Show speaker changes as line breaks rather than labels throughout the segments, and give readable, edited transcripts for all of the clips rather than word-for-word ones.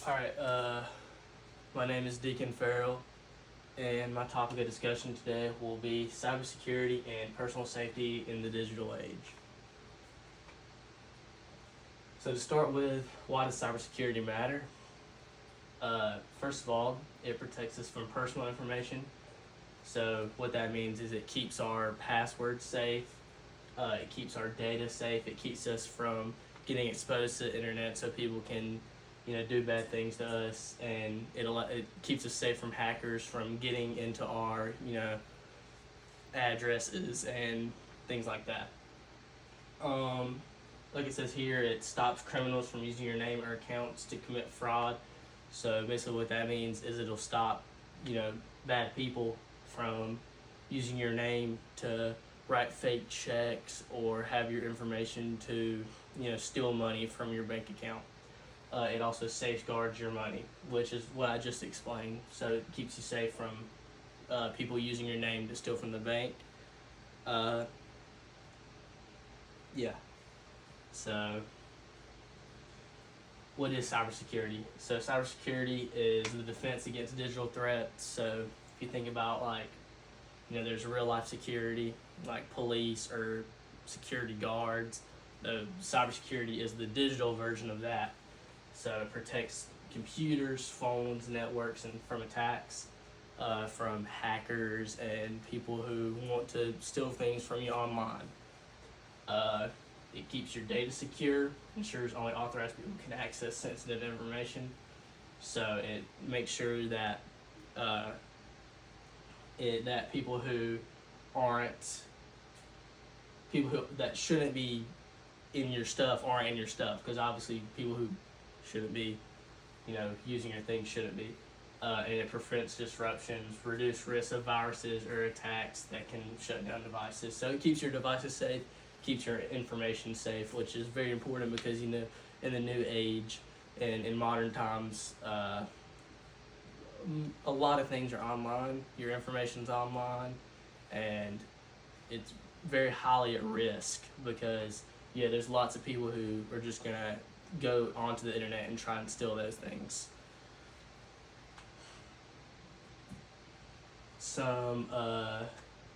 Alright, my name is Deacon Farrell, and my topic of discussion today will be cybersecurity and personal safety in the digital age. So to start with, why does cybersecurity matter? First of all, it protects us from personal information. So what that means is it keeps our passwords safe, it keeps our data safe, it keeps us from getting exposed to the internet so people can do bad things to us, and it keeps us safe from hackers from getting into our addresses and things like that. Like it says here, it stops criminals from using your name or accounts to commit fraud. So basically what that means is it'll stop bad people from using your name to write fake checks or have your information to steal money from your bank account. It also safeguards your money, which is what I just explained. So it keeps you safe from people using your name to steal from the bank. Yeah. So, what is cybersecurity? So cybersecurity is the defense against digital threats. So if you think about there's real life security like police or security guards. Cybersecurity is the digital version of that. So it protects computers, phones, networks, and from attacks, from hackers and people who want to steal things from you online. It keeps your data secure, ensures only authorized people can access sensitive information. So it makes sure that that people that shouldn't be in your stuff aren't in your stuff, because obviously people who shouldn't be, using your things shouldn't be. And it prevents disruptions, reduce risk of viruses or attacks that can shut down devices. So it keeps your devices safe, keeps your information safe, which is very important because in the new age and in modern times, a lot of things are online. Your information's online, and it's very highly at risk because there's lots of people who are just gonna go onto the internet and try and steal those things. Some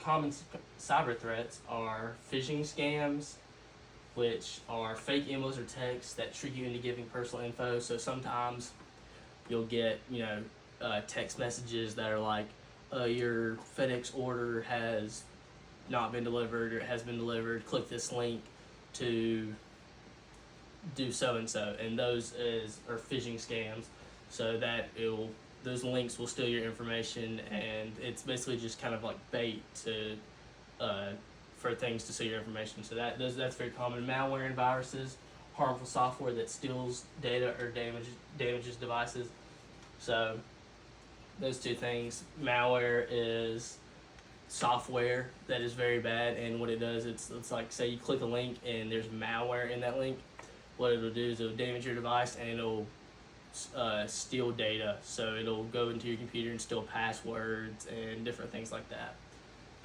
common cyber threats are phishing scams, which are fake emails or texts that trick you into giving personal info. So sometimes you'll get text messages that are like, your FedEx order has not been delivered or it has been delivered. Click this link to do so and so, and those are phishing scams. So that those links will steal your information, and it's basically just kind of like bait to for things to steal your information. So that's very common. Malware and viruses, harmful software that steals data or damages devices. So those two things. Malware is software that is very bad, and what it does, it's like, say you click a link and there's malware in that link. What it'll do is it'll damage your device and it'll steal data. So it'll go into your computer and steal passwords and different things like that.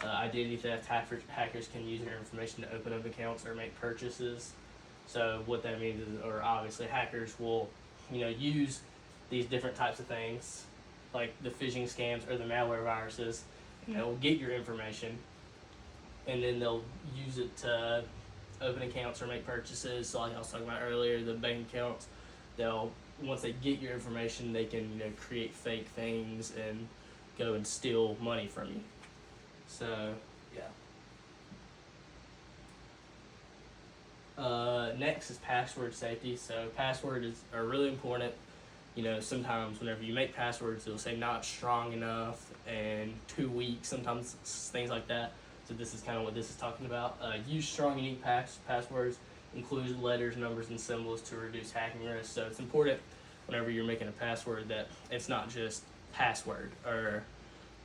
Identity theft, hackers can use your information to open up accounts or make purchases. So what that means is, or obviously hackers will use these different types of things like the phishing scams or the malware viruses, and they'll get your information and then they'll use it to open accounts or make purchases. So like I was talking about earlier, the bank accounts, once they get your information, they can create fake things and go and steal money from you. So next is password safety. So passwords are really important. Sometimes whenever you make passwords, it'll say not strong enough and too weak, sometimes things like that. So this is kind of what this is talking about. Use strong, unique passwords, include letters, numbers, and symbols to reduce hacking risk. So it's important whenever you're making a password that it's not just password or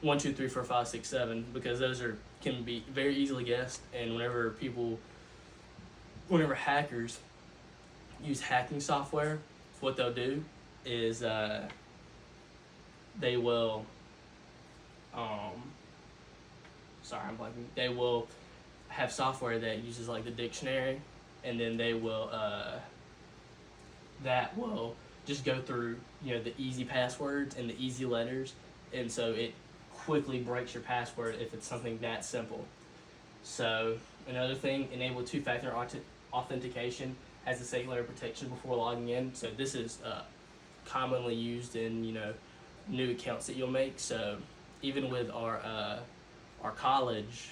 1, 2, 3, 4, 5, 6, 7, because those can be very easily guessed. And whenever hackers use hacking software, what they'll do is they will they will have software that uses like the dictionary, and then they will that will just go through the easy passwords and the easy letters, and so it quickly breaks your password if it's something that simple. So another thing, enable two-factor authentication as a second layer of protection before logging in. So this is commonly used in new accounts that you'll make. So even with our college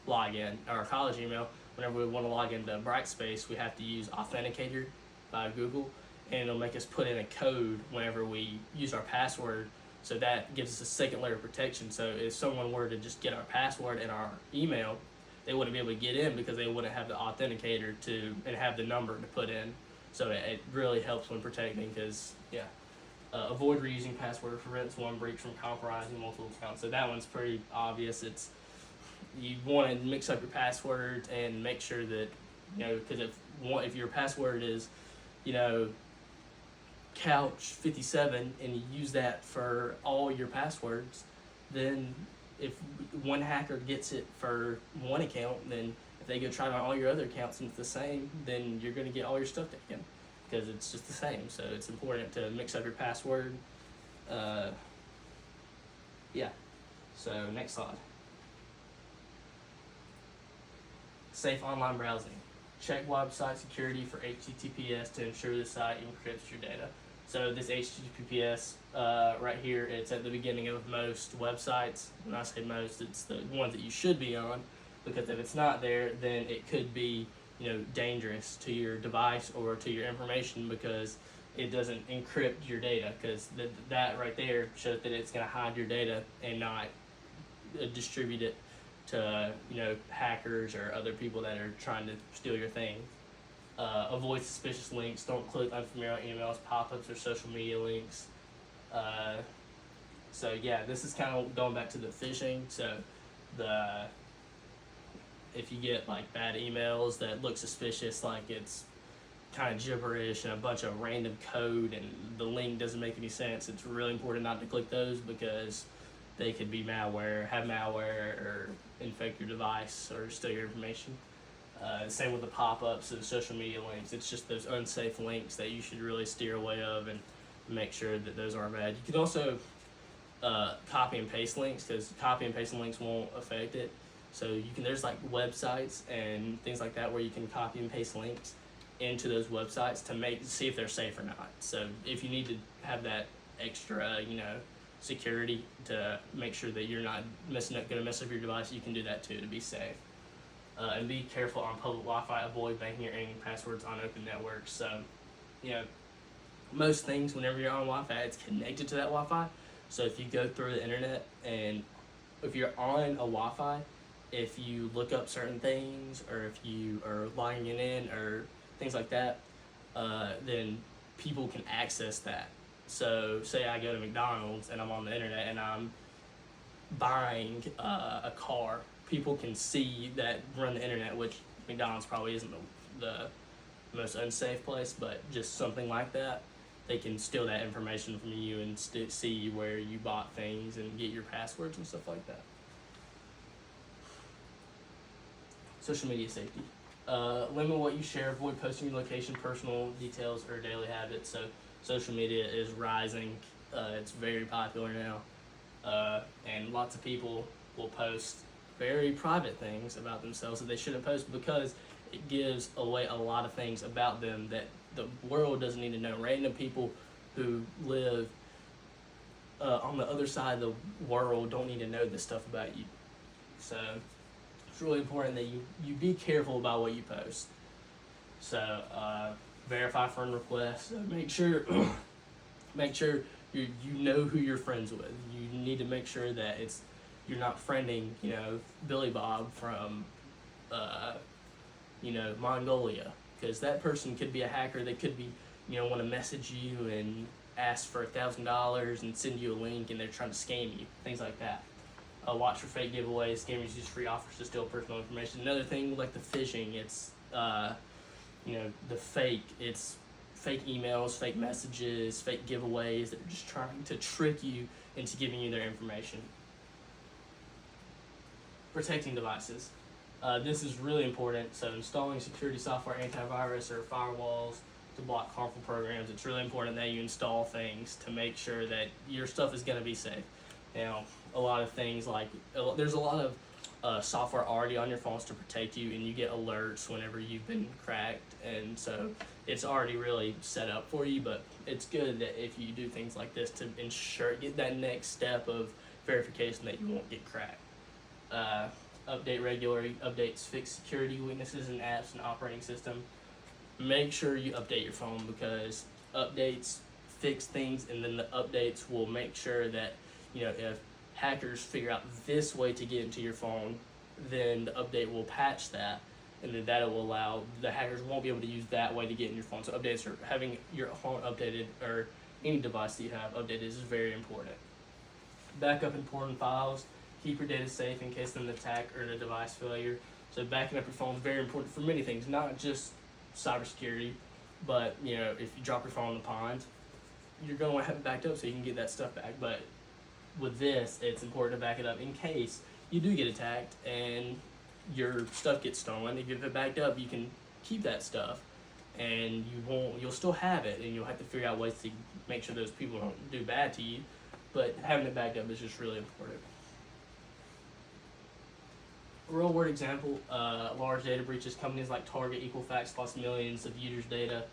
login, our college email, whenever we want to log into Brightspace, we have to use Authenticator by Google, and it'll make us put in a code whenever we use our password. So that gives us a second layer of protection. So if someone were to just get our password and our email, they wouldn't be able to get in because they wouldn't have the authenticator and have the number to put in. So it really helps when protecting, because avoid reusing password prevents one breach from compromising multiple accounts. So that one's pretty obvious. It's you want to mix up your passwords and make sure that because if your password is couch 57 and you use that for all your passwords, then if one hacker gets it for one account, then if they go try it on all your other accounts and it's the same, then you're going to get all your stuff taken because it's just the same. So it's important to mix up your password. So next slide. Safe online browsing. Check website security for HTTPS to ensure the site encrypts your data. So this HTTPS right here, it's at the beginning of most websites. When I say most, it's the ones that you should be on, because if it's not there, then it could be dangerous to your device or to your information, because it doesn't encrypt your data, because that right there shows that it's going to hide your data and not distribute it to hackers or other people that are trying to steal your thing. Avoid suspicious links. Don't click unfamiliar emails, pop-ups, or social media links. So yeah, this is kind of going back to the phishing. So if you get like bad emails that look suspicious, like it's kind of gibberish and a bunch of random code and the link doesn't make any sense, it's really important not to click those, because they could be malware, have malware, or infect your device or steal your information. Same with the pop-ups and social media links. It's just those unsafe links that you should really steer away of and make sure that those aren't bad. You can also copy and paste links, because copy and pasting links won't affect it. So there's like websites and things like that where you can copy and paste links into those websites to see if they're safe or not. So if you need to have that extra, security to make sure that you're not going to mess up your device, you can do that too to be safe. And be careful on public Wi-Fi. Avoid banking or ending passwords on open networks. So, most things, whenever you're on Wi-Fi, it's connected to that Wi-Fi. So if you go through the internet, and if you're on a Wi-Fi, if you look up certain things, or if you are logging in or things like that, then people can access that. So say I go to McDonald's and I'm on the internet and I'm buying a car, people can see that run the internet, which McDonald's probably isn't the most unsafe place, but just something like that. They can steal that information from you and see where you bought things and get your passwords and stuff like that. Social media safety. Limit what you share. Avoid posting your location, personal details, or daily habits. So social media is rising. It's very popular now. And lots of people will post very private things about themselves that they shouldn't post, because it gives away a lot of things about them that the world doesn't need to know. Random people who live on the other side of the world don't need to know this stuff about you. So it's really important that you be careful about what you post. So verify friend requests. So make sure you know who you're friends with. You need to make sure that you're not friending Billy Bob from Mongolia, because that person could be a hacker. They could be want to message you and ask for $1,000 and send you a link, and they're trying to scam you, things like that. Watch for fake giveaways. Scammers use free offers to steal personal information. Another thing, like the phishing, it's the fake. It's fake emails, fake messages, fake giveaways that are just trying to trick you into giving you their information. Protecting devices. This is really important. So installing security software, antivirus, or firewalls to block harmful programs. It's really important that you install things to make sure that your stuff is going to be safe. Now, a lot of things like there's a lot of software already on your phones to protect you, and you get alerts whenever you've been cracked, and so it's already really set up for you. But it's good that if you do things like this to get that next step of verification that you won't get cracked. Update regularly. Updates fix security weaknesses in apps and operating system. Make sure you update your phone, because updates fix things, and then the updates will make sure that, if hackers figure out this way to get into your phone, then the update will patch that, and then that will allow the hackers won't be able to use that way to get in your phone. So updates, or having your phone updated, or any device that you have updated, is very important. Backup important files. Keep your data safe in case of an attack or a device failure. So backing up your phone is very important for many things, not just cybersecurity, but if you drop your phone in the pond, you're going to want to have it backed up so you can get that stuff back. But with this, it's important to back it up in case you do get attacked and your stuff gets stolen. If you have it backed up, you can keep that stuff, and you'll still have it, and you'll have to figure out ways to make sure those people don't do bad to you. But having it backed up is just really important. Real world example, large data breaches. Companies like Target, Equifax lost millions of users' data.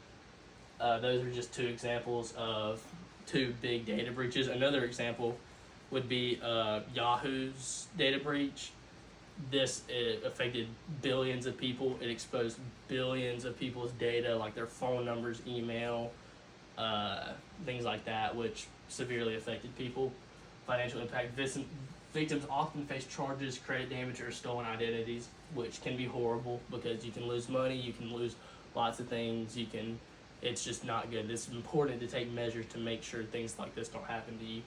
Those are just two examples of two big data breaches. Another example would be Yahoo's data breach. It affected billions of people. It exposed billions of people's data, like their phone numbers, email, things like that, which severely affected people. Financial impact. Victims often face charges, credit damage, or stolen identities, which can be horrible because you can lose money, you can lose lots of things, it's just not good. It's important to take measures to make sure things like this don't happen to you.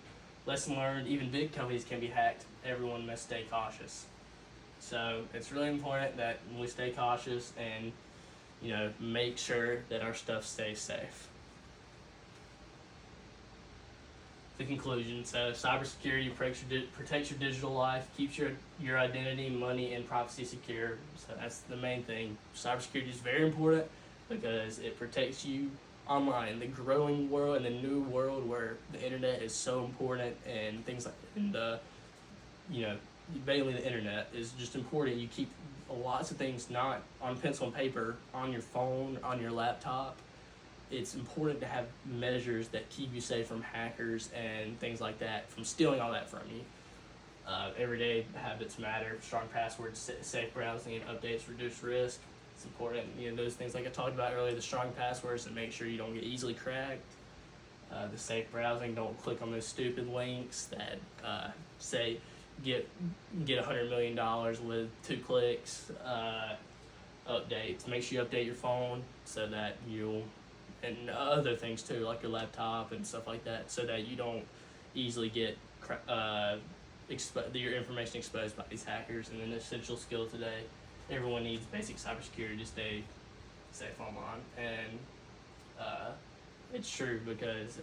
Lesson learned, even big companies can be hacked. Everyone must stay cautious. So it's really important that we stay cautious and, make sure that our stuff stays safe. The conclusion. So cybersecurity protects your digital life, keeps your identity, money, and privacy secure. So that's the main thing. Cybersecurity is very important because it protects you online in the growing world, in the new world where the internet is so important, and things like mainly the internet is just important. You keep lots of things not on pencil and paper, on your phone, on your laptop. It's important to have measures that keep you safe from hackers and things like that, from stealing all that from you. Everyday habits matter. Strong passwords, safe browsing, and updates reduce risk. It's important. Those things like I talked about earlier, the strong passwords to make sure you don't get easily cracked. The safe browsing, don't click on those stupid links that say get $100 million with 2 clicks. Updates. Make sure you update your phone so that and other things too, like your laptop and stuff like that, so that you don't easily get your information exposed by these hackers. And an essential skill today, everyone needs basic cybersecurity to stay safe online. And it's true, because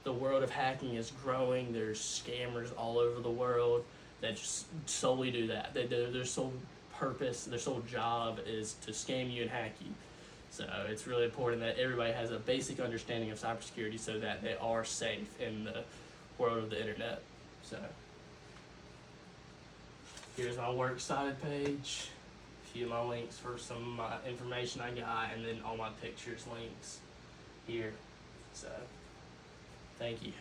the world of hacking is growing. There's scammers all over the world that just solely do that. Their sole purpose, their sole job is to scam you and hack you. So it's really important that everybody has a basic understanding of cybersecurity so that they are safe in the world of the internet. So here's my works cited page, a few of my links for some of my information I got, and then all my pictures links here. So thank you.